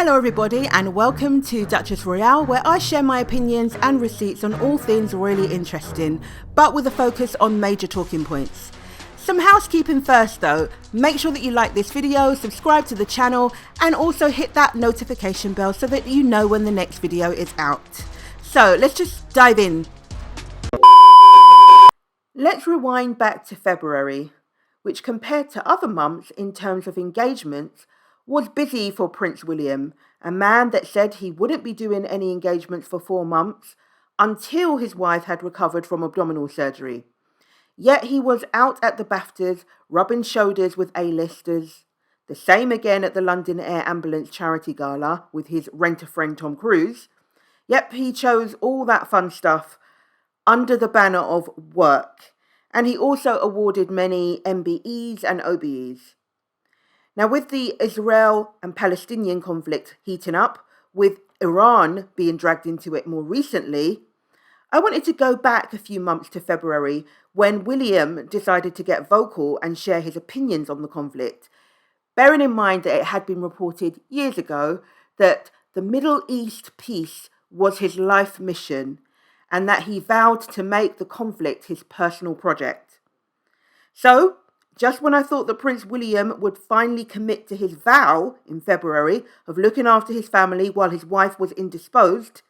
Hello everybody and welcome to Duchess Royale, where I share my opinions and receipts on all things really interesting, but with a focus on major talking points. Some housekeeping first though, make sure that you like this video, subscribe to the channel and also hit that notification bell so that you know when the next video is out. So let's just dive in. Let's rewind back to February, which compared to other months in terms of engagements was busy for Prince William, a man that said he wouldn't be doing any engagements for 4 months until his wife had recovered from abdominal surgery. Yet he was out at the BAFTAs, rubbing shoulders with A-listers. The same again at the London Air Ambulance Charity Gala with his rent-a-friend Tom Cruise. Yep, he chose all that fun stuff under the banner of work. And he also awarded many MBEs and OBEs. Now, with the Israel and Palestinian conflict heating up, with Iran being dragged into it more recently, I wanted to go back a few months to February when William decided to get vocal and share his opinions on the conflict, bearing in mind that it had been reported years ago that the Middle East peace was his life mission and that he vowed to make the conflict his personal project. So, just when I thought that Prince William would finally commit to his vow in February of looking after his family while his wife was indisposed,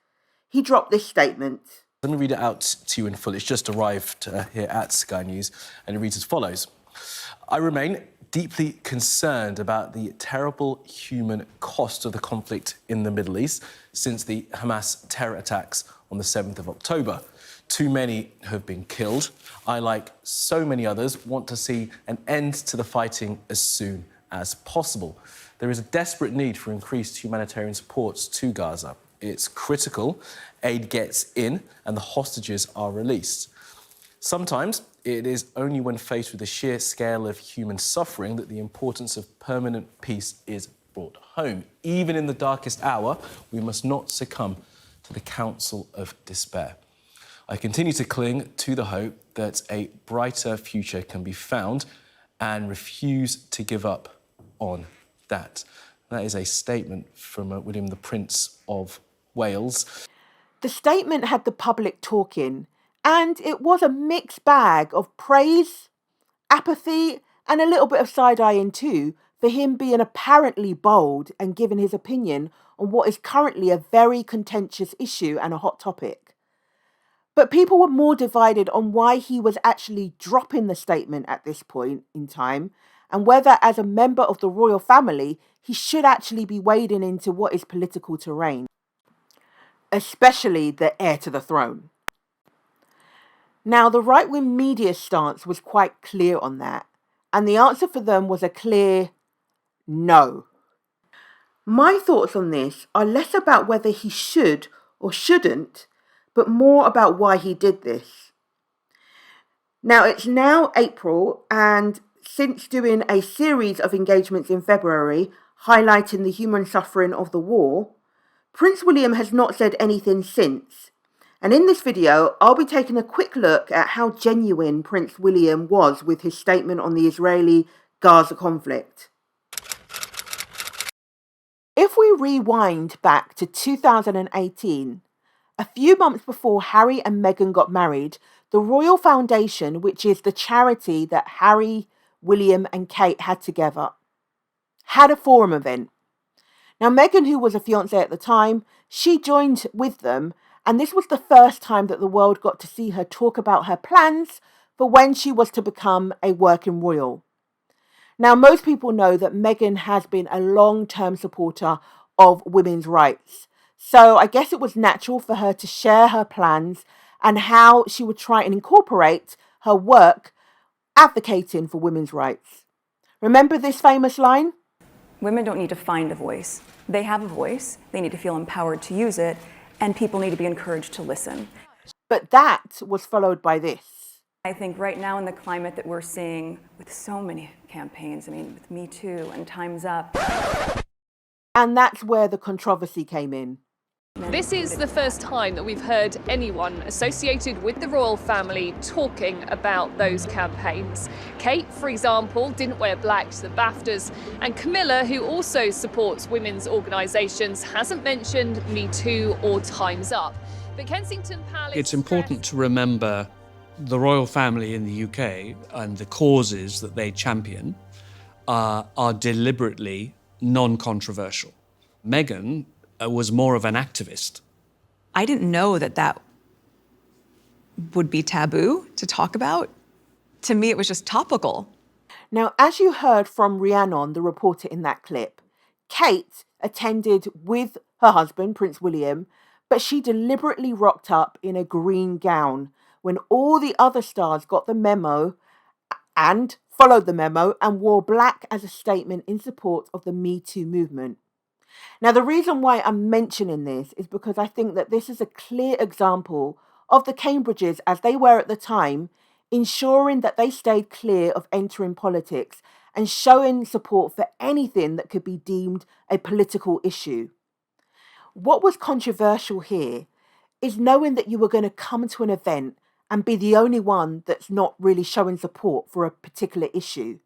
he dropped this statement. Let me read it out to you in full. It's just arrived here at Sky News, and it reads as follows. I remain deeply concerned about the terrible human cost of the conflict in the Middle East since the Hamas terror attacks on the 7th of October. Too many have been killed. I, like so many others, want to see an end to the fighting as soon as possible. There is a desperate need for increased humanitarian support to Gaza. It's critical aid gets in and the hostages are released. Sometimes it is only when faced with the sheer scale of human suffering that the importance of permanent peace is brought home. Even in the darkest hour, we must not succumb to the counsel of despair. I continue to cling to the hope that a brighter future can be found and refuse to give up on that. That is a statement from William the Prince of Wales. The statement had the public talking, and it was a mixed bag of praise, apathy, and a little bit of side-eyeing too for him being apparently bold and giving his opinion on what is currently a very contentious issue and a hot topic. But people were more divided on why he was actually dropping the statement at this point in time and whether, as a member of the royal family, he should actually be wading into what is political terrain, especially the heir to the throne. Now, the right-wing media stance was quite clear on that, and the answer for them was a clear no. My thoughts on this are less about whether he should or shouldn't, but more about why he did this. Now, it's now April, and since doing a series of engagements in February highlighting the human suffering of the war, Prince William has not said anything since. And in this video, I'll be taking a quick look at how genuine Prince William was with his statement on the Israeli-Gaza conflict. If we rewind back to 2018, a few months before Harry and Meghan got married, the Royal Foundation, which is the charity that Harry, William and Kate had together, had a forum event. Now, Meghan, who was a fiancée at the time, she joined with them, and this was the first time that the world got to see her talk about her plans for when she was to become a working royal. Now, most people know that Meghan has been a long-term supporter of women's rights. So I guess it was natural for her to share her plans and how she would try and incorporate her work advocating for women's rights. Remember this famous line? Women don't need to find a voice. They have a voice. They need to feel empowered to use it, and people need to be encouraged to listen. But that was followed by this. I think right now in the climate that we're seeing with so many campaigns, with Me Too and Time's Up. And that's where the controversy came in. This is the first time that we've heard anyone associated with the royal family talking about those campaigns. Kate, for example, didn't wear black to the BAFTAs, and Camilla, who also supports women's organisations, hasn't mentioned Me Too or Time's Up. But Kensington Palace... It's important to remember the royal family in the UK and the causes that they champion are deliberately non-controversial. Meghan was more of an activist. I didn't know that would be taboo to talk about. To me, it was just topical. Now, as you heard from Rhiannon, the reporter in that clip, Kate attended with her husband, Prince William, but she deliberately rocked up in a green gown when all the other stars got the memo and followed the memo and wore black as a statement in support of the Me Too movement. Now, the reason why I'm mentioning this is because I think that this is a clear example of the Cambridges, as they were at the time, ensuring that they stayed clear of entering politics and showing support for anything that could be deemed a political issue. What was controversial here is knowing that you were going to come to an event and be the only one that's not really showing support for a particular issue.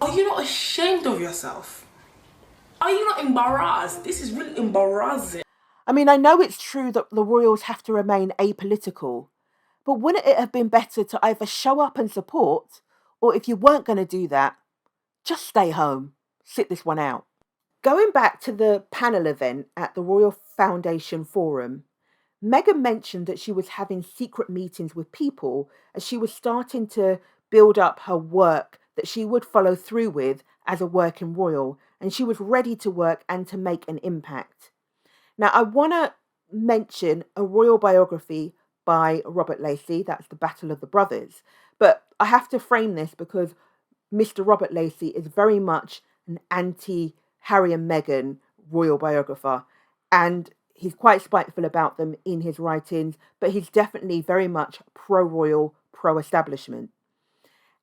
Are you not ashamed of yourself? Are you not embarrassed? This is really embarrassing. I mean, I know it's true that the royals have to remain apolitical, but wouldn't it have been better to either show up and support, or if you weren't going to do that, just stay home, sit this one out? Going back to the panel event at the Royal Foundation Forum, Meghan mentioned that she was having secret meetings with people as she was starting to build up her work that she would follow through with as a working royal, and she was ready to work and to make an impact. Now, I want to mention a royal biography by Robert Lacey, that's The Battle of the Brothers, but I have to frame this because Mr. Robert Lacey is very much an anti-Harry and Meghan royal biographer, and he's quite spiteful about them in his writings, but he's definitely very much pro-royal, pro-establishment.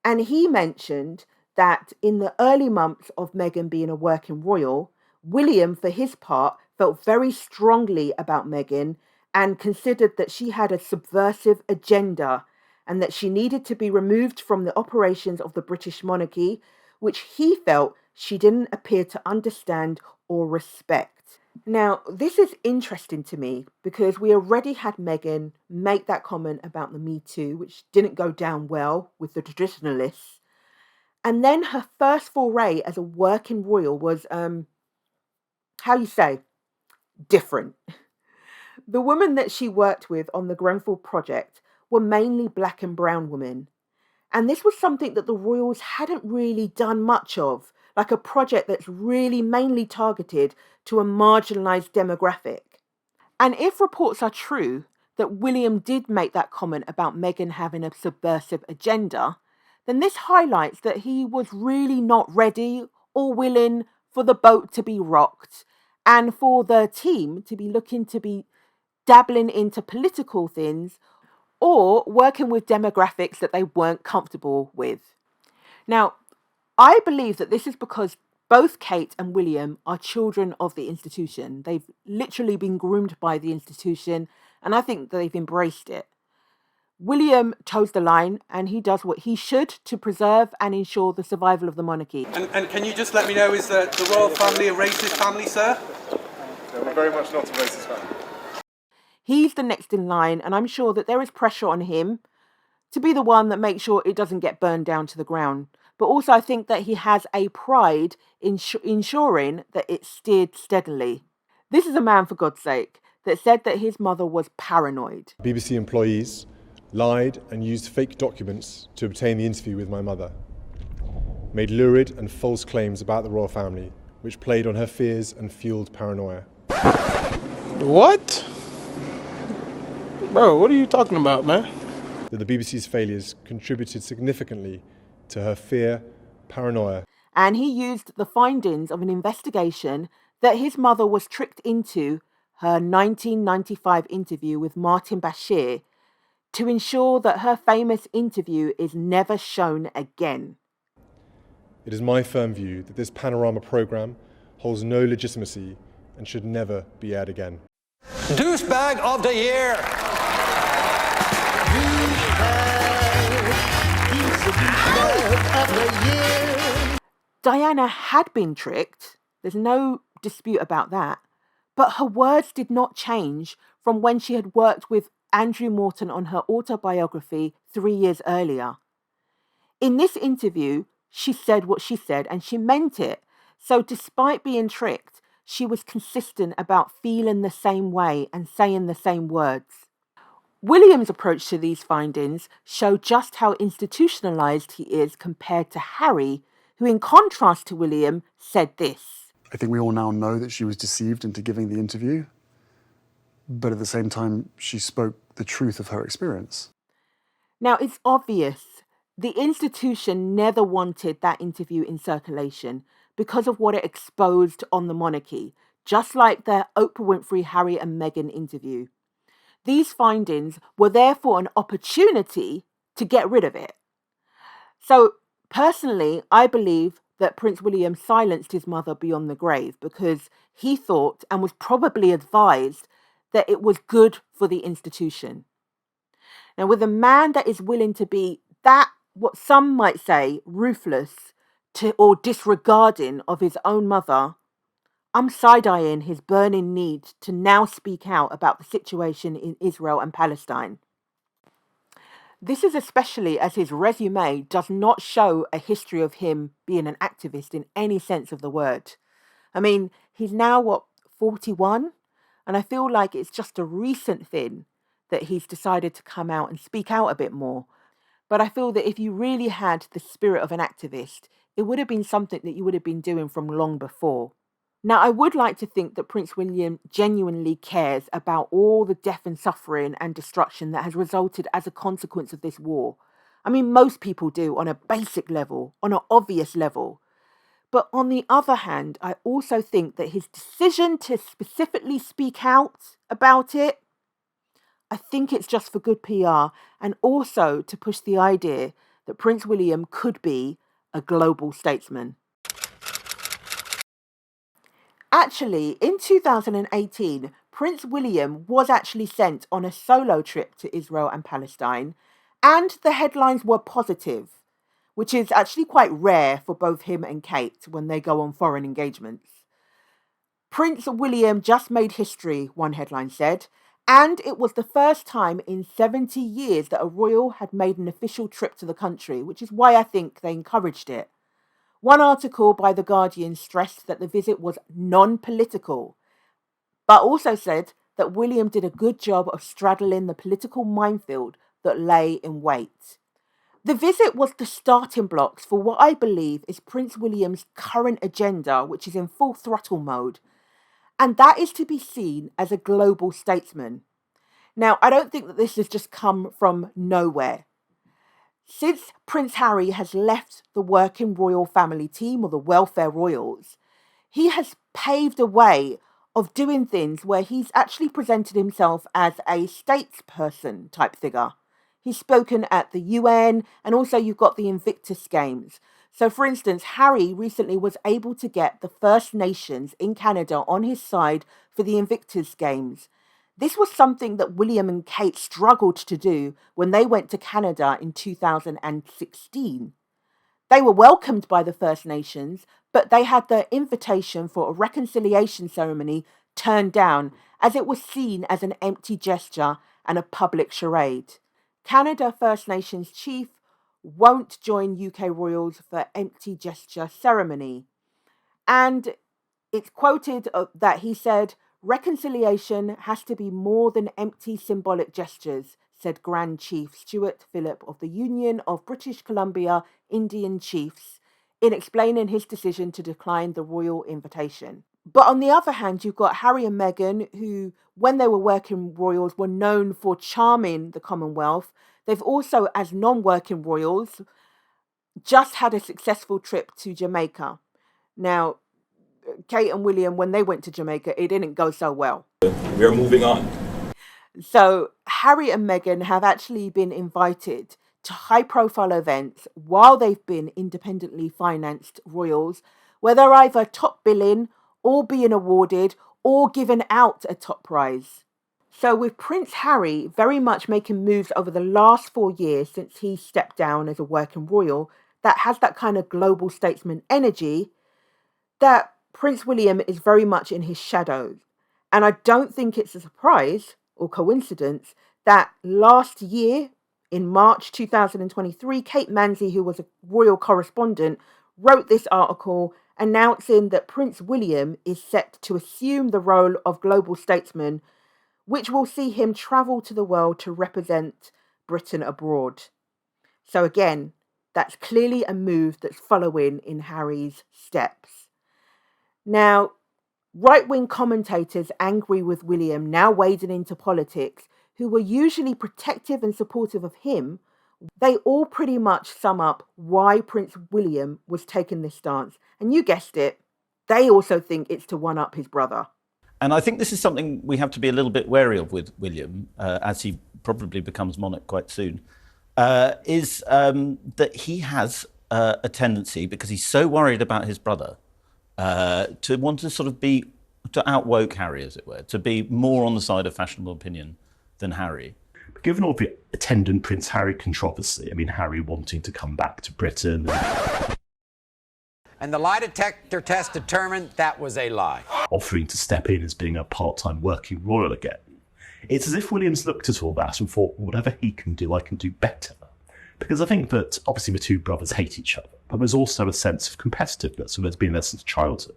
And he mentioned that in the early months of Meghan being a working royal, William, for his part, felt very strongly about Meghan and considered that she had a subversive agenda and that she needed to be removed from the operations of the British monarchy, which he felt she didn't appear to understand or respect. Now, this is interesting to me because we already had Meghan make that comment about the Me Too, which didn't go down well with the traditionalists. And then her first foray as a working royal was, different. The women that she worked with on the Grenfell project were mainly black and brown women. And this was something that the royals hadn't really done much of, like a project that's really mainly targeted to a marginalised demographic. And if reports are true that William did make that comment about Meghan having a subversive agenda, then this highlights that he was really not ready or willing for the boat to be rocked and for the team to be looking to be dabbling into political things or working with demographics that they weren't comfortable with. Now, I believe that this is because both Kate and William are children of the institution. They've literally been groomed by the institution, and I think they've embraced it. William toes the line, and he does what he should to preserve and ensure the survival of the monarchy. And can you just let me know, is the royal family a racist family, sir? No, we're very much not a racist family. He's the next in line, and I'm sure that there is pressure on him to be the one that makes sure it doesn't get burned down to the ground. But also I think that he has a pride in ensuring that it's steered steadily. This is a man, for God's sake, that said that his mother was paranoid. BBC employees lied and used fake documents to obtain the interview with my mother, made lurid and false claims about the royal family, which played on her fears and fueled paranoia. What? Bro, what are you talking about, man? That the BBC's failures contributed significantly to her fear, paranoia. And he used the findings of an investigation that his mother was tricked into her 1995 interview with Martin Bashir to ensure that her famous interview is never shown again. It is my firm view that this panorama programme holds no legitimacy and should never be aired again. Douchebag of the year. Diana had been tricked, there's no dispute about that, but her words did not change from when she had worked with Andrew Morton on her autobiography 3 years earlier. In this interview, she said what she said and she meant it. So despite being tricked, she was consistent about feeling the same way and saying the same words. William's approach to these findings show just how institutionalized he is compared to Harry, who in contrast to William said this. I think we all now know that she was deceived into giving the interview, but at the same time, she spoke the truth of her experience. Now, it's obvious the institution never wanted that interview in circulation because of what it exposed on the monarchy, just like the Oprah Winfrey, Harry and Meghan interview. These findings were therefore an opportunity to get rid of it. So, personally, I believe that Prince William silenced his mother beyond the grave because he thought and was probably advised that it was good for the institution. Now, with a man that is willing to be that, what some might say, ruthless or disregarding of his own mother, I'm side-eyeing his burning need to now speak out about the situation in Israel and Palestine. This is especially as his resume does not show a history of him being an activist in any sense of the word. I mean, he's now, 41? And I feel like it's just a recent thing that he's decided to come out and speak out a bit more. But I feel that if you really had the spirit of an activist, it would have been something that you would have been doing from long before. Now, I would like to think that Prince William genuinely cares about all the death and suffering and destruction that has resulted as a consequence of this war. I mean, most people do on a basic level, on an obvious level. But on the other hand, I also think that his decision to specifically speak out about it, I think it's just for good PR and also to push the idea that Prince William could be a global statesman. Actually, in 2018, Prince William was actually sent on a solo trip to Israel and Palestine, and the headlines were positive, which is actually quite rare for both him and Kate when they go on foreign engagements. Prince William just made history, one headline said, and it was the first time in 70 years that a royal had made an official trip to the country, which is why I think they encouraged it. One article by The Guardian stressed that the visit was non-political, but also said that William did a good job of straddling the political minefield that lay in wait. The visit was the starting blocks for what I believe is Prince William's current agenda, which is in full throttle mode, and that is to be seen as a global statesman. Now, I don't think that this has just come from nowhere. Since Prince Harry has left the working royal family team, or the welfare royals, he has paved a way of doing things where he's actually presented himself as a statesperson type figure. He's spoken at the UN, and also you've got the Invictus Games. So, for instance, Harry recently was able to get the First Nations in Canada on his side for the Invictus Games. This was something that William and Kate struggled to do when they went to Canada in 2016. They were welcomed by the First Nations, but they had their invitation for a reconciliation ceremony turned down as it was seen as an empty gesture and a public charade. Canada First Nations chief won't join UK royals for empty gesture ceremony. And it's quoted that he said, "Reconciliation has to be more than empty symbolic gestures," said Grand Chief Stuart Phillip of the Union of British Columbia Indian Chiefs in explaining his decision to decline the royal invitation. But on the other hand, you've got Harry and Meghan, who, when they were working royals, were known for charming the Commonwealth. They've also, as non-working royals, just had a successful trip to Jamaica. Now, Kate and William, when they went to Jamaica, it didn't go so well. We are moving on. So Harry and Meghan have actually been invited to high-profile events while they've been independently financed royals, where they're either top billing or being awarded or given out a top prize. So with Prince Harry very much making moves over the last 4 years since he stepped down as a working royal that has that kind of global statesman energy, that Prince William is very much in his shadows. And I don't think it's a surprise or coincidence that last year, in March 2023, Kate Manzi, who was a royal correspondent, wrote this article announcing that Prince William is set to assume the role of global statesman, which will see him travel to the world to represent Britain abroad. So again, that's clearly a move that's following in Harry's steps. Now, right-wing commentators angry with William now wading into politics, who were usually protective and supportive of him, they all pretty much sum up why Prince William was taking this stance. And you guessed it, they also think it's to one-up his brother. And I think this is something we have to be a little bit wary of with William, as he probably becomes monarch quite soon, is that he has a tendency, because he's so worried about his brother, to want to sort of be, to outwoke Harry, as it were, to be more on the side of fashionable opinion than Harry. But given all the attendant Prince Harry controversy, I mean, Harry wanting to come back to Britain. And the lie detector test determined that was a lie. Offering to step in as being a part-time working royal again. It's as if William's looked at all that and thought, whatever he can do, I can do better. Because I think that obviously the two brothers hate each other, but there's also a sense of competitiveness, and there's been there since childhood.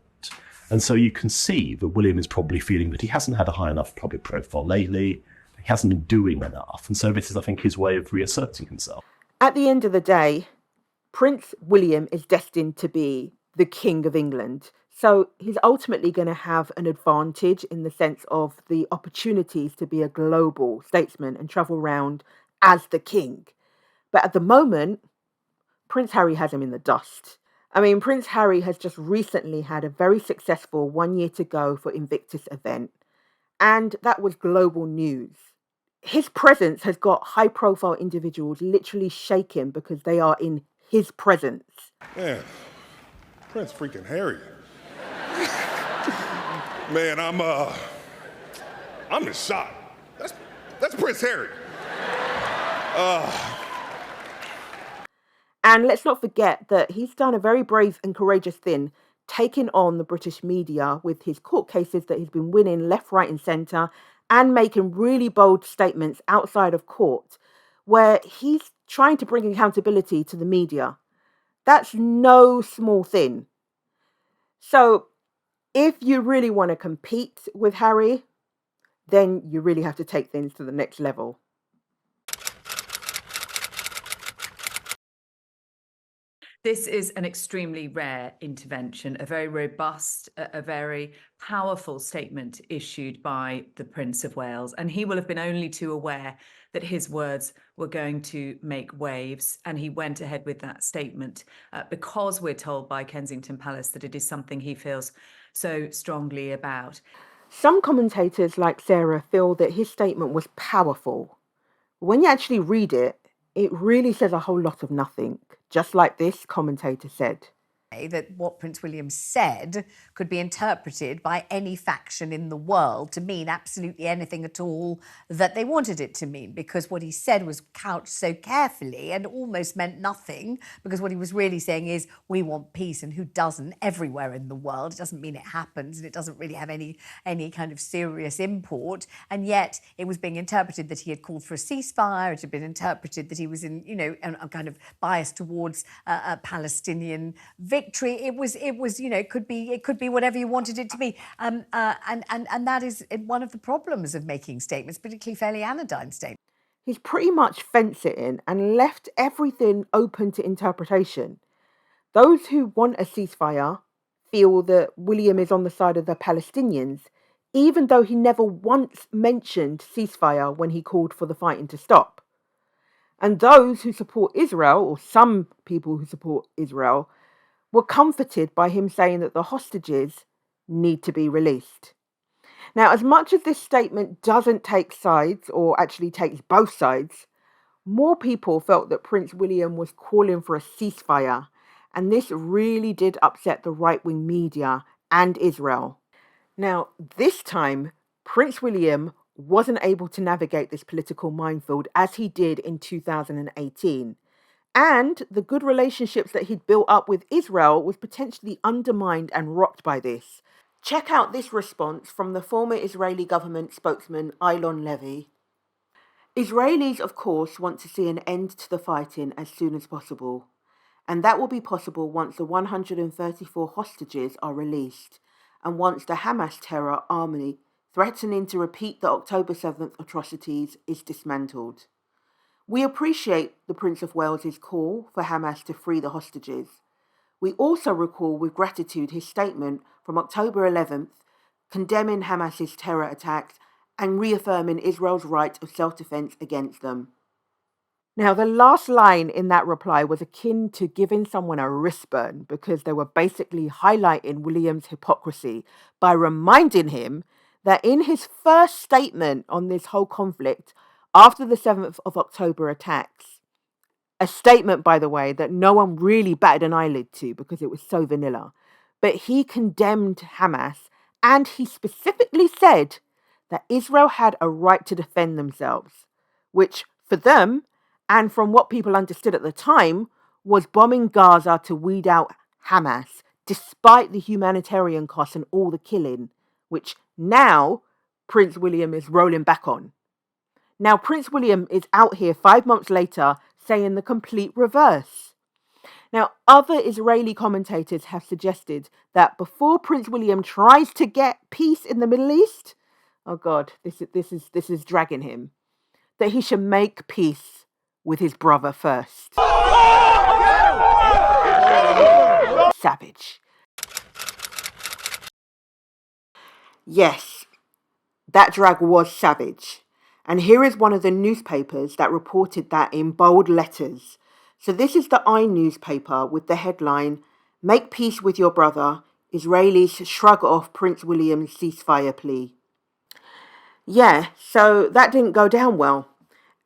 And so you can see that William is probably feeling that he hasn't had a high enough public profile lately, he hasn't been doing enough, and so this is, I think, his way of reasserting himself. At the end of the day, Prince William is destined to be the King of England. So he's ultimately going to have an advantage in the sense of the opportunities to be a global statesman and travel around as the king. But at the moment, Prince Harry has him in the dust. I mean, Prince Harry has just recently had a very successful 1 year to go for Invictus event, and that was global news. His presence has got high-profile individuals literally shaking because they are in his presence. Man, Prince freaking Harry. Man, I'm in shock. That's Prince Harry. And let's not forget that he's done a very brave and courageous thing, taking on the British media with his court cases that he's been winning left, right and centre, and making really bold statements outside of court where he's trying to bring accountability to the media. That's no small thing. So if you really want to compete with Harry, then you really have to take things to the next level. This is an extremely rare intervention, a very robust, a very powerful statement issued by the Prince of Wales. And he will have been only too aware that his words were going to make waves. And he went ahead with that statement because we're told by Kensington Palace that it is something he feels so strongly about. Some commentators, like Sarah, feel that his statement was powerful. When you actually read it, it really says a whole lot of nothing, just like this commentator said. That what Prince William said could be interpreted by any faction in the world to mean absolutely anything at all that they wanted it to mean, because what he said was couched so carefully and almost meant nothing, because what he was really saying is we want peace, and who doesn't, everywhere in the world. It doesn't mean it happens, and it doesn't really have any kind of serious import, and yet it was being interpreted that he had called for a ceasefire. It had been interpreted that he was in, a kind of bias towards a Palestinian victory. It was, it could be whatever you wanted it to be, and that is one of the problems of making statements, particularly fairly anodyne statements. He's pretty much fence-sitting and left everything open to interpretation. Those who want a ceasefire feel that William is on the side of the Palestinians, even though he never once mentioned ceasefire when he called for the fighting to stop. And those who support Israel, or some people who support Israel, were comforted by him saying that the hostages need to be released. Now, as much as this statement doesn't take sides, or actually takes both sides, more people felt that Prince William was calling for a ceasefire, and this really did upset the right-wing media and Israel. Now, this time, Prince William wasn't able to navigate this political minefield as he did in 2018. And the good relationships that he'd built up with Israel was potentially undermined and rocked by this. Check out this response from the former Israeli government spokesman Eilon Levy. Israelis, of course, want to see an end to the fighting as soon as possible. And that will be possible once the 134 hostages are released and once the Hamas terror army threatening to repeat the October 7th atrocities is dismantled. We appreciate the Prince of Wales's call for Hamas to free the hostages. We also recall with gratitude his statement from October 11th condemning Hamas's terror attacks and reaffirming Israel's right of self-defense against them. Now, the last line in that reply was akin to giving someone a wrist burn because they were basically highlighting William's hypocrisy by reminding him that in his first statement on this whole conflict after the 7th of October attacks, a statement, by the way, that no one really batted an eyelid to because it was so vanilla, but he condemned Hamas and he specifically said that Israel had a right to defend themselves, which for them, and from what people understood at the time, was bombing Gaza to weed out Hamas, despite the humanitarian costs and all the killing, which now Prince William is rolling back on. Now, Prince William is out here 5 months later saying the complete reverse. Now, other Israeli commentators have suggested that before Prince William tries to get peace in the Middle East, oh God, this is dragging him, that he should make peace with his brother first. Savage. Yes, that drag was savage. And here is one of the newspapers that reported that in bold letters. So this is the I newspaper with the headline, "Make Peace with Your Brother, Israelis Shrug Off Prince William's Ceasefire Plea." Yeah, so that didn't go down well.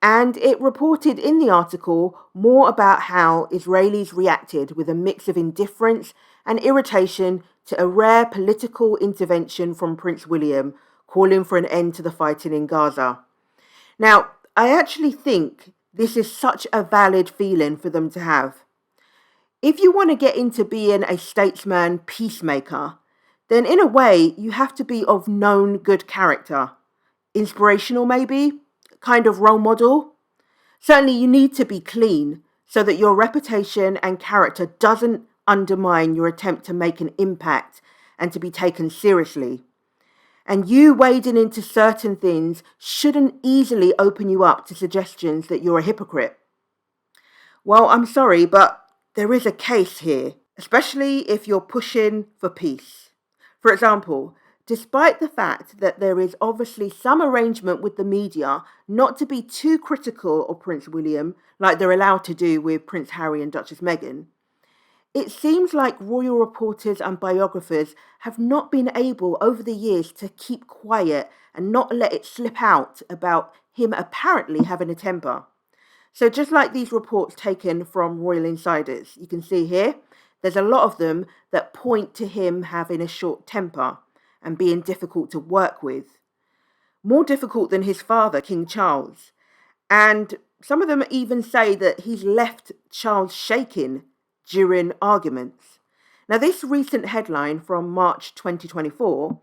And it reported in the article more about how Israelis reacted with a mix of indifference and irritation to a rare political intervention from Prince William, calling for an end to the fighting in Gaza. Now, I actually think this is such a valid feeling for them to have. If you want to get into being a statesman peacemaker, then in a way you have to be of known good character. Inspirational maybe, kind of role model. Certainly you need to be clean so that your reputation and character doesn't undermine your attempt to make an impact and to be taken seriously. And you wading into certain things shouldn't easily open you up to suggestions that you're a hypocrite. Well, I'm sorry, but there is a case here, especially if you're pushing for peace. For example, despite the fact that there is obviously some arrangement with the media not to be too critical of Prince William, like they're allowed to do with Prince Harry and Duchess Meghan, it seems like royal reporters and biographers have not been able over the years to keep quiet and not let it slip out about him apparently having a temper. So just like these reports taken from royal insiders, you can see here, there's a lot of them that point to him having a short temper and being difficult to work with. More difficult than his father, King Charles. And some of them even say that he's left Charles shaking during arguments. Now, this recent headline from March 2024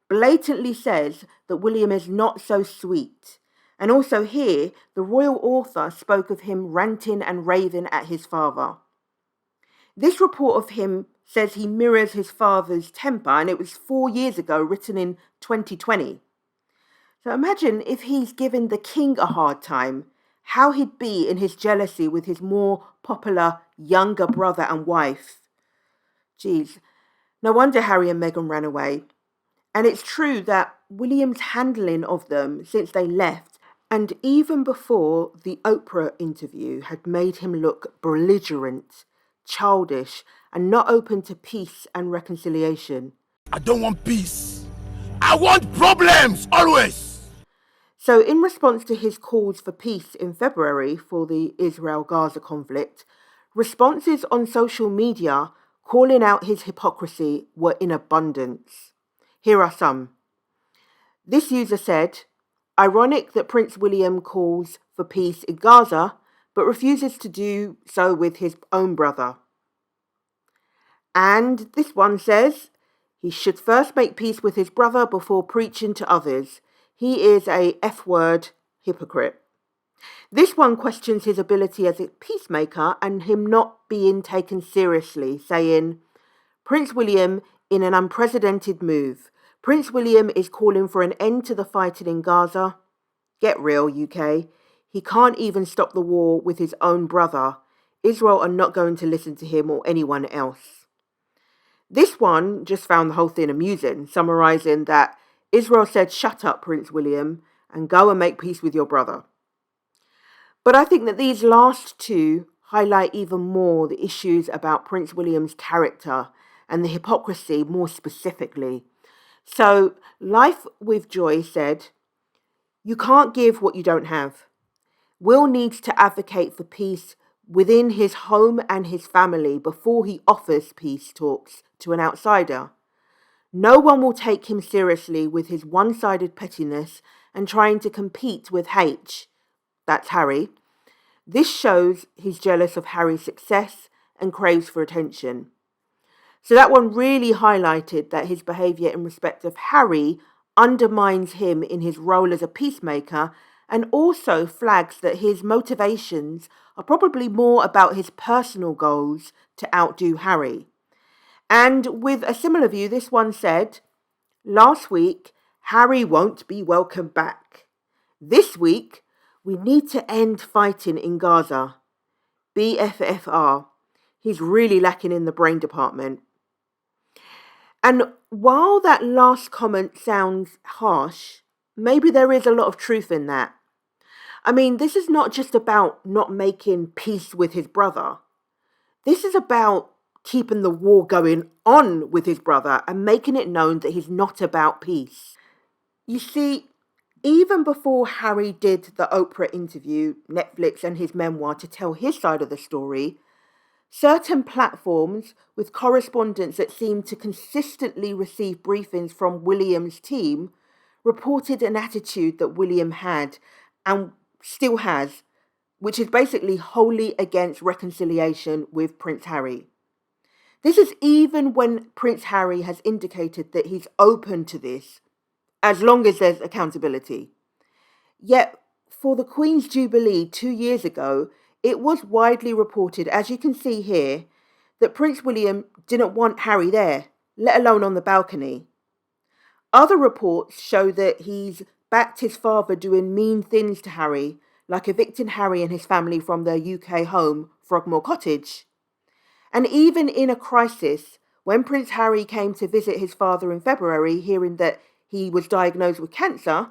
blatantly says that William is not so sweet. And also here, the royal author spoke of him ranting and raving at his father. This report of him says he mirrors his father's temper, and it was 4 years ago, written in 2020. So imagine if he's given the king a hard time, how he'd be in his jealousy with his more popular younger brother and wife. Geez, no wonder Harry and Meghan ran away. And it's true that William's handling of them since they left, and even before the Oprah interview, had made him look belligerent, childish, and not open to peace and reconciliation. I don't want peace. I want problems, always. So in response to his calls for peace in February for the Israel-Gaza conflict, responses on social media calling out his hypocrisy were in abundance. Here are some. This user said, ironic that Prince William calls for peace in Gaza, but refuses to do so with his own brother. And this one says he should first make peace with his brother before preaching to others. He is a F-word hypocrite. This one questions his ability as a peacemaker and him not being taken seriously, saying, Prince William in an unprecedented move. Prince William is calling for an end to the fighting in Gaza. Get real, UK. He can't even stop the war with his own brother. Israel are not going to listen to him or anyone else. This one just found the whole thing amusing, summarising that Israel said, shut up, Prince William, and go and make peace with your brother. But I think that these last two highlight even more the issues about Prince William's character and the hypocrisy more specifically. So, Life with Joy said, you can't give what you don't have. Will needs to advocate for peace within his home and his family before he offers peace talks to an outsider. No one will take him seriously with his one-sided pettiness and trying to compete with H. That's Harry. This shows he's jealous of Harry's success and craves for attention. So that one really highlighted that his behaviour in respect of Harry undermines him in his role as a peacemaker and also flags that his motivations are probably more about his personal goals to outdo Harry. And with a similar view, this one said, last week, Harry won't be welcome back. This week, we need to end fighting in Gaza. BFFR. He's really lacking in the brain department. And while that last comment sounds harsh, maybe there is a lot of truth in that. I mean, this is not just about not making peace with his brother. This is about keeping the war going on with his brother and making it known that he's not about peace. You see, even before Harry did the Oprah interview, Netflix and his memoir to tell his side of the story, certain platforms with correspondents that seemed to consistently receive briefings from William's team reported an attitude that William had and still has, which is basically wholly against reconciliation with Prince Harry. This is even when Prince Harry has indicated that he's open to this, as long as there's accountability. Yet, for the Queen's Jubilee 2 years ago, it was widely reported, as you can see here, that Prince William didn't want Harry there, let alone on the balcony. Other reports show that he's backed his father doing mean things to Harry, like evicting Harry and his family from their UK home, Frogmore Cottage. And even in a crisis, when Prince Harry came to visit his father in February, hearing that he was diagnosed with cancer,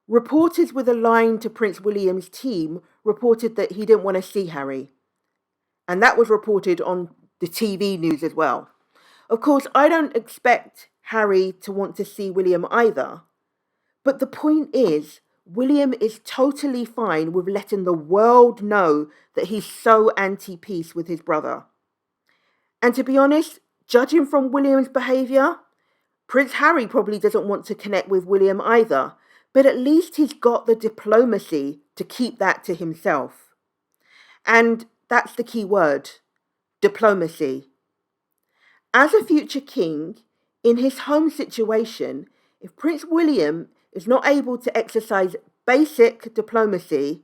reporters with a line to Prince William's team reported that he didn't want to see Harry. And that was reported on the TV news as well. Of course, I don't expect Harry to want to see William either. But the point is, William is totally fine with letting the world know that he's so anti-peace with his brother. And to be honest, judging from William's behaviour, Prince Harry probably doesn't want to connect with William either, but at least he's got the diplomacy to keep that to himself. And that's the key word, diplomacy. As a future king, in his home situation, if Prince William is not able to exercise basic diplomacy,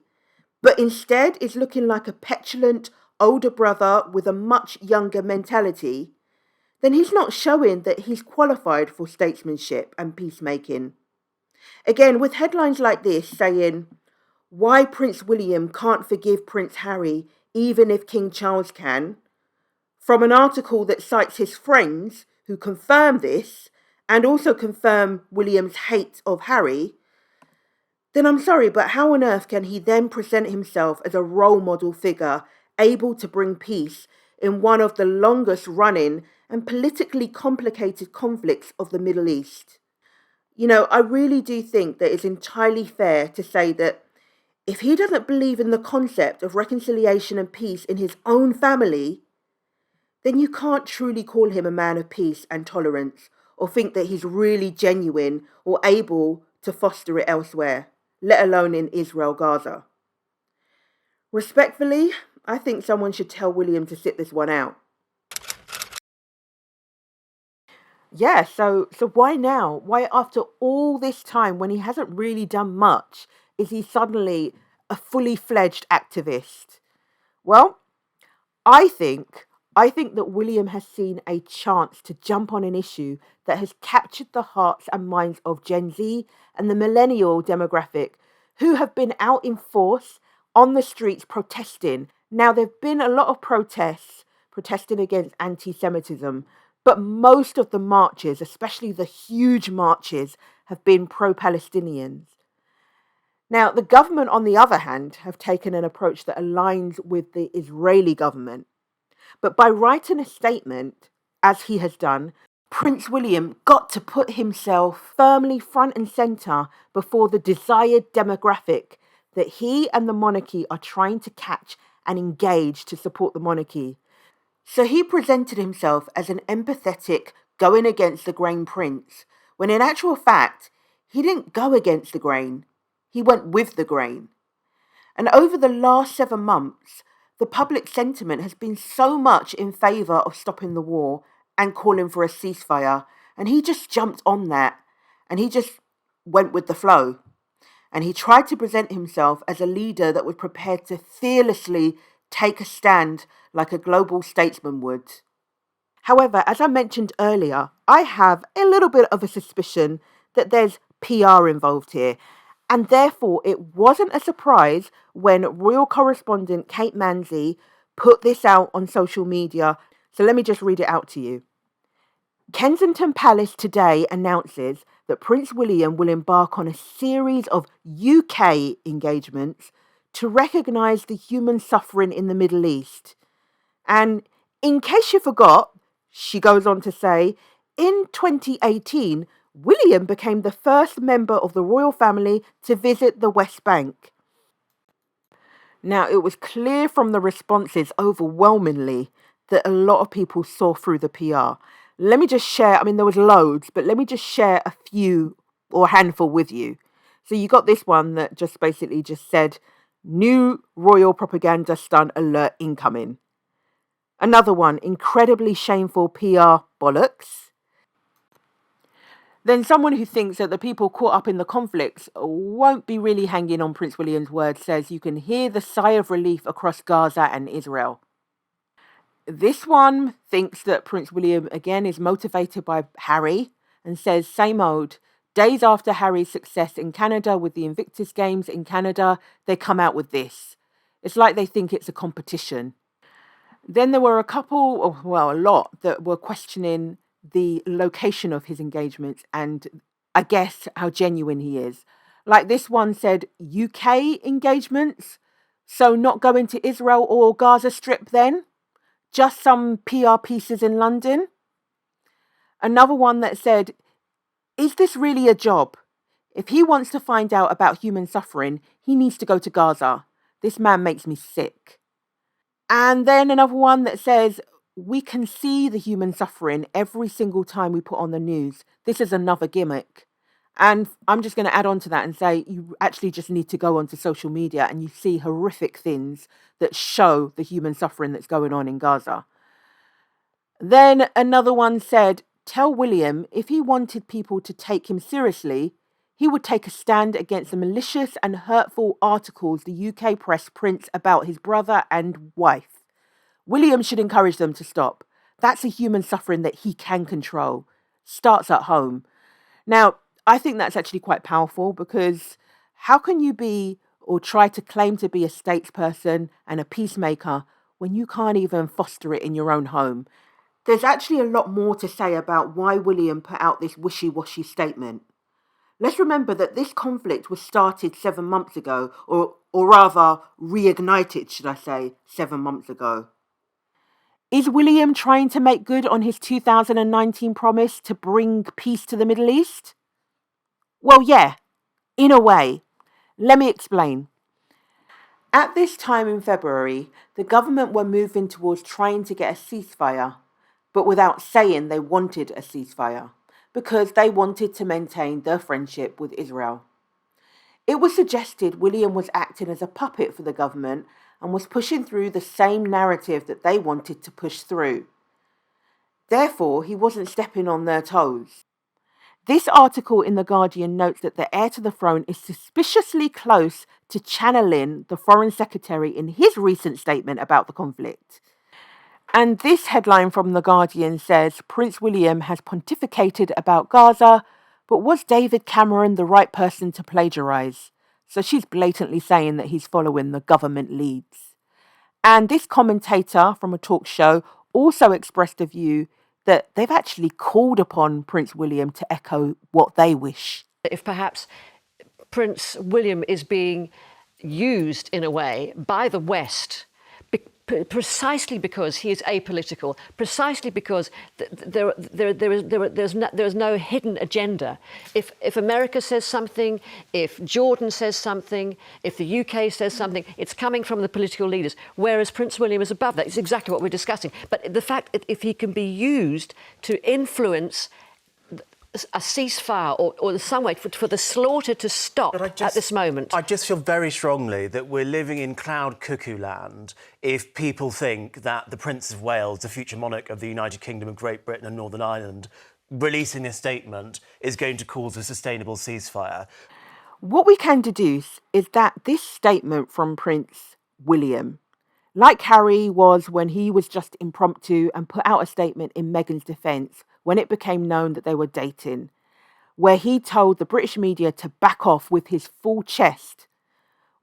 but instead is looking like a petulant older brother with a much younger mentality, then he's not showing that he's qualified for statesmanship and peacemaking. Again, with headlines like this saying, why Prince William can't forgive Prince Harry even if King Charles can, from an article that cites his friends who confirm this and also confirm William's hate of Harry, then I'm sorry, but how on earth can he then present himself as a role model figure able to bring peace in one of the longest running and politically complicated conflicts of the Middle East? You know, I really do think that it's entirely fair to say that if he doesn't believe in the concept of reconciliation and peace in his own family, then you can't truly call him a man of peace and tolerance or think that he's really genuine or able to foster it elsewhere. let alone in Israel, Gaza. Respectfully, I think someone should tell William to sit this one out. Yeah, so why now? Why after all this time when he hasn't really done much, is he suddenly a fully fledged activist? Well, I think that William has seen a chance to jump on an issue that has captured the hearts and minds of Gen Z and the millennial demographic who have been out in force on the streets protesting. Now, there have been a lot of protests protesting against anti-Semitism, but most of the marches, especially the huge marches, have been pro-Palestinians. Now, the government, on the other hand, have taken an approach that aligns with the Israeli government. But by writing a statement, as he has done, Prince William got to put himself firmly front and centre before the desired demographic that he and the monarchy are trying to catch and engage to support the monarchy. So he presented himself as an empathetic, going against the grain prince, when in actual fact, he didn't go against the grain, he went with the grain. And over the last 7 months, the public sentiment has been so much in favour of stopping the war and calling for a ceasefire, and he just jumped on that, and he just went with the flow. And he tried to present himself as a leader that was prepared to fearlessly take a stand like a global statesman would. However, as I mentioned earlier, I have a little bit of a suspicion that there's PR involved here, and therefore it wasn't a surprise when royal correspondent Kate Manzi put this out on social media. So let me just read it out to you. Kensington Palace today announces that Prince William will embark on a series of UK engagements to recognise the human suffering in the Middle East. And in case you forgot, she goes on to say, in 2018, William became the first member of the royal family to visit the West Bank. Now, it was clear from the responses overwhelmingly that a lot of people saw through the PR. Let me just share, I mean, there was loads, but let me just share a few or a handful with you. So you got this one that just basically just said, new royal propaganda stunt alert incoming. Another one, incredibly shameful PR bollocks. Then someone who thinks that the people caught up in the conflicts won't be really hanging on Prince William's word says you can hear the sigh of relief across Gaza and Israel. This one thinks that Prince William, again, is motivated by Harry and says, same old. Days after Harry's success in Canada with the Invictus Games in Canada, they come out with this. It's like they think it's a competition. Then there were a couple, well, a lot, that were questioning the location of his engagements and I guess how genuine he is. Like this one said, UK engagements? So not going to Israel or Gaza Strip then? Just some PR pieces in London? Another one that said, is this really a job? If he wants to find out about human suffering, he needs to go to Gaza. This man makes me sick. And then another one that says, we can see the human suffering every single time we put on the news. This is another gimmick. And I'm just going to add on to that and say you actually just need to go onto social media and you see horrific things that show the human suffering that's going on in Gaza. Then another one said, tell William if he wanted people to take him seriously, he would take a stand against the malicious and hurtful articles the UK press prints about his brother and wife. William should encourage them to stop. That's a human suffering that he can control. Starts at home. Now, I think that's actually quite powerful because how can you be or try to claim to be a statesperson and a peacemaker when you can't even foster it in your own home? There's actually a lot more to say about why William put out this wishy-washy statement. Let's remember that this conflict was started 7 months ago, or rather reignited, should I say, 7 months ago. Is William trying to make good on his 2019 promise to bring peace to the Middle East? Well, yeah, in a way. Let me explain. At this time in February, the government were moving towards trying to get a ceasefire, but without saying they wanted a ceasefire, because they wanted to maintain their friendship with Israel. It was suggested William was acting as a puppet for the government and was pushing through the same narrative that they wanted to push through. Therefore, he wasn't stepping on their toes. This article in The Guardian notes that the heir to the throne is suspiciously close to channeling the Foreign Secretary in his recent statement about the conflict. And this headline from The Guardian says, Prince William has pontificated about Gaza, but was David Cameron the right person to plagiarise? So she's blatantly saying that he's following the government leads. And this commentator from a talk show also expressed a view that they've actually called upon Prince William to echo what they wish. If perhaps Prince William is being used in a way by the West precisely because he is apolitical, precisely because there's no hidden agenda. If America says something, if Jordan says something, if the UK says something, it's coming from the political leaders, whereas Prince William is above that. It's exactly what we're discussing. But the fact that if he can be used to influence a ceasefire or some way for the slaughter to stop at this moment. I just feel very strongly that we're living in cloud cuckoo land if people think that the Prince of Wales, the future monarch of the United Kingdom of Great Britain and Northern Ireland, releasing this statement is going to cause a sustainable ceasefire. What we can deduce is that this statement from Prince William, like Harry was when he was just impromptu and put out a statement in Meghan's defence when it became known that they were dating, where he told the British media to back off with his full chest.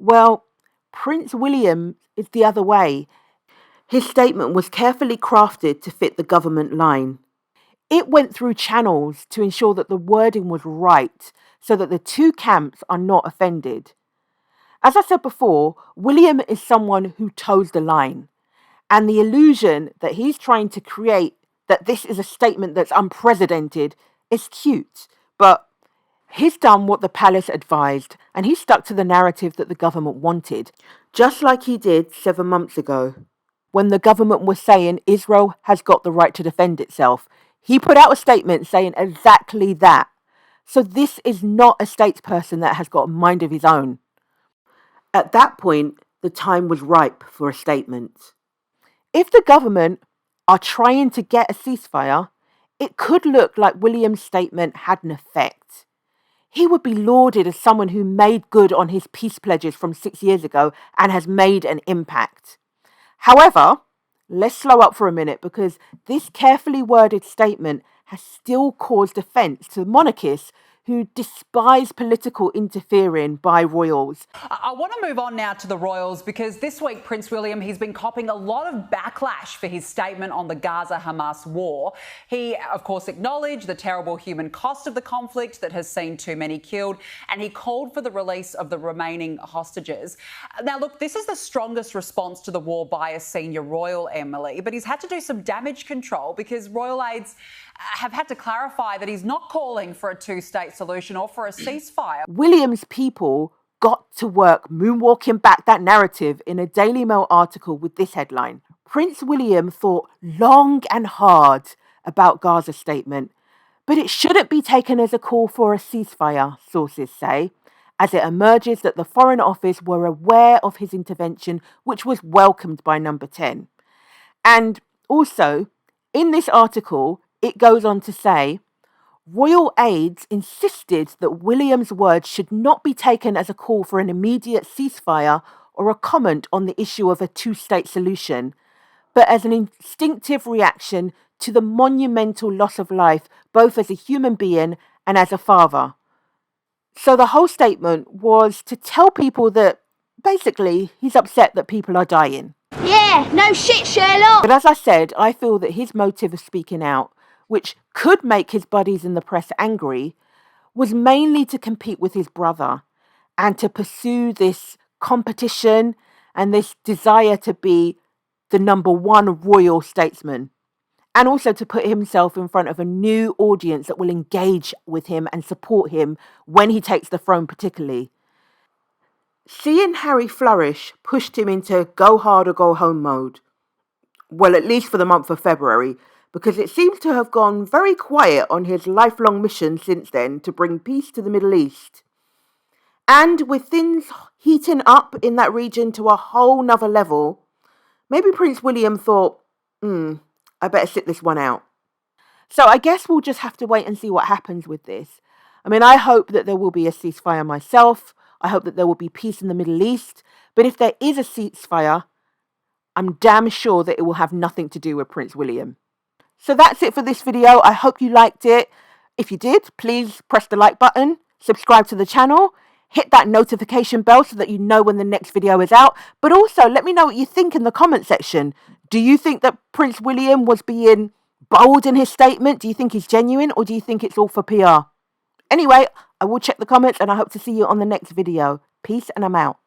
Well, Prince William is the other way. His statement was carefully crafted to fit the government line. It went through channels to ensure that the wording was right so that the two camps are not offended. As I said before, William is someone who toes the line, and the illusion that he's trying to create that this is a statement that's unprecedented is cute, but he's done what the palace advised, and he stuck to the narrative that the government wanted, just like he did 7 months ago, when the government was saying Israel has got the right to defend itself. He put out a statement saying exactly that. So this is not a statesperson that has got a mind of his own. At that point, the time was ripe for a statement. If the government are trying to get a ceasefire, it could look like William's statement had an effect. He would be lauded as someone who made good on his peace pledges from 6 years ago and has made an impact. However, let's slow up for a minute because this carefully worded statement has still caused offence to monarchists who despise political interfering by royals. I want to move on now to the royals because this week Prince William, he's been copping a lot of backlash for his statement on the Gaza-Hamas war. He, of course, acknowledged the terrible human cost of the conflict that has seen too many killed, and he called for the release of the remaining hostages. Now, look, this is the strongest response to the war by a senior royal, Emily, but he's had to do some damage control because royal aides have had to clarify that he's not calling for a two-state solution or for a ceasefire. William's people got to work moonwalking back that narrative in a Daily Mail article with this headline. Prince William thought long and hard about Gaza's statement, but it shouldn't be taken as a call for a ceasefire, sources say, as it emerges that the Foreign Office were aware of his intervention, which was welcomed by Number 10. And also, in this article, it goes on to say, royal aides insisted that William's words should not be taken as a call for an immediate ceasefire or a comment on the issue of a two-state solution, but as an instinctive reaction to the monumental loss of life, both as a human being and as a father. So the whole statement was to tell people that, basically, he's upset that people are dying. Yeah, no shit, Sherlock! But as I said, I feel that his motive of speaking out, which could make his buddies in the press angry, was mainly to compete with his brother and to pursue this competition and this desire to be the number one royal statesman, and also to put himself in front of a new audience that will engage with him and support him when he takes the throne particularly. Seeing Harry flourish pushed him into go hard or go home mode. Well, at least for the month of February, because it seems to have gone very quiet on his lifelong mission since then to bring peace to the Middle East. And with things heating up in that region to a whole nother level, maybe Prince William thought, I better sit this one out. So I guess we'll just have to wait and see what happens with this. I mean, I hope that there will be a ceasefire myself. I hope that there will be peace in the Middle East. But if there is a ceasefire, I'm damn sure that it will have nothing to do with Prince William. So that's it for this video. I hope you liked it. If you did, please press the like button, subscribe to the channel, hit that notification bell so that you know when the next video is out. But also, let me know what you think in the comment section. Do you think that Prince William was being bold in his statement? Do you think he's genuine, or do you think it's all for PR? Anyway, I will check the comments and I hope to see you on the next video. Peace, and I'm out.